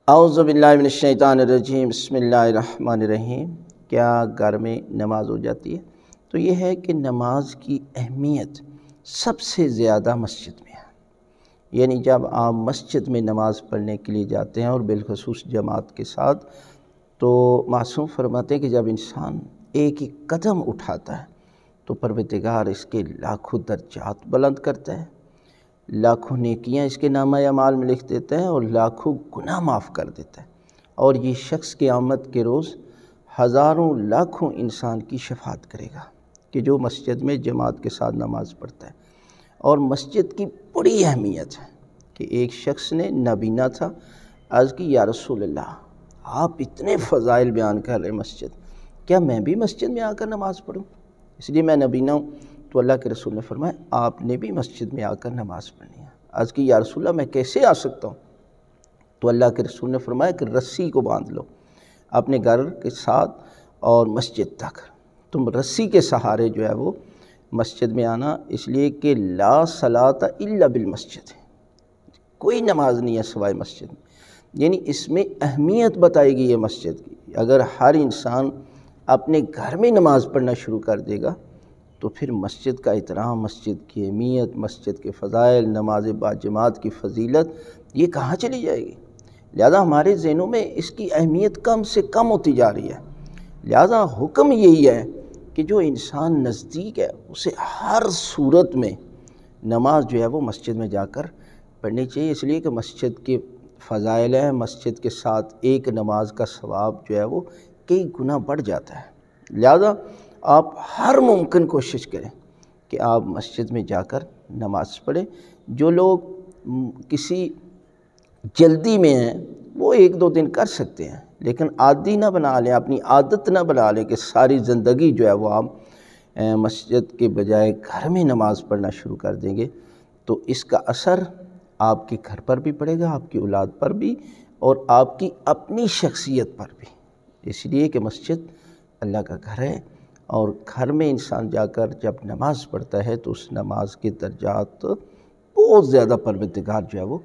اعوذ باللہ من الشیطان الرجیم، بسم اللہ الرحمن الرحیم۔ کیا گھر میں نماز ہو جاتی ہے؟ تو یہ ہے کہ نماز کی اہمیت سب سے زیادہ مسجد میں ہے۔ یعنی جب آپ مسجد میں نماز پڑھنے کے لیے جاتے ہیں اور بالخصوص جماعت کے ساتھ، تو معصوم فرماتے ہیں کہ جب انسان ایک ہی قدم اٹھاتا ہے تو پروردگار اس کے لاکھوں درجات بلند کرتا ہے، لاکھوں نیکیاں اس کے نامہ اعمال میں لکھ دیتا ہے اور لاکھوں گناہ معاف کر دیتا ہے۔ اور یہ شخص قیامت کے روز ہزاروں لاکھوں انسان کی شفاعت کرے گا کہ جو مسجد میں جماعت کے ساتھ نماز پڑھتا ہے۔ اور مسجد کی بڑی اہمیت ہے کہ ایک شخص نے نابینا تھا، عرض کی یا رسول اللہ، آپ اتنے فضائل بیان کر رہے مسجد، کیا میں بھی مسجد میں آ کر نماز پڑھوں؟ اس لیے میں نابینا ہوں۔ تو اللہ کے رسول نے فرمایا آپ نے بھی مسجد میں آ کر نماز پڑھنی ہے۔ عرض کی یا رسول اللہ میں کیسے آ سکتا ہوں؟ تو اللہ کے رسول نے فرمایا کہ رسی کو باندھ لو اپنے گھر کے ساتھ اور مسجد تک، تم رسی کے سہارے جو ہے وہ مسجد میں آنا، اس لیے کہ لا صلاۃ الا بالمسجد، کوئی نماز نہیں ہے سوائے مسجد میں۔ یعنی اس میں اہمیت بتائی گئی ہے مسجد کی۔ اگر ہر انسان اپنے گھر میں نماز پڑھنا شروع کر دے گا تو پھر مسجد کا احترام، مسجد کی اہمیت، مسجد کے فضائل، نماز باجماعت کی فضیلت یہ کہاں چلی جائے گی؟ لہذا ہمارے ذہنوں میں اس کی اہمیت کم سے کم ہوتی جا رہی ہے۔ لہذا حکم یہی ہے کہ جو انسان نزدیک ہے اسے ہر صورت میں نماز جو ہے وہ مسجد میں جا کر پڑھنی چاہیے، اس لیے کہ مسجد کے فضائل ہیں، مسجد کے ساتھ ایک نماز کا ثواب جو ہے وہ کئی گنا بڑھ جاتا ہے۔ لہذا آپ ہر ممکن کوشش کریں کہ آپ مسجد میں جا کر نماز پڑھیں۔ جو لوگ کسی جلدی میں ہیں وہ ایک دو دن کر سکتے ہیں، لیکن عادی نہ بنا لیں، اپنی عادت نہ بنا لیں کہ ساری زندگی جو ہے وہ آپ مسجد کے بجائے گھر میں نماز پڑھنا شروع کر دیں گے تو اس کا اثر آپ کے گھر پر بھی پڑے گا، آپ کی اولاد پر بھی اور آپ کی اپنی شخصیت پر بھی۔ اس لیے کہ مسجد اللہ کا گھر ہے اور گھر میں انسان جا کر جب نماز پڑھتا ہے تو اس نماز کے درجات بہت زیادہ پروردگار جو ہے وہ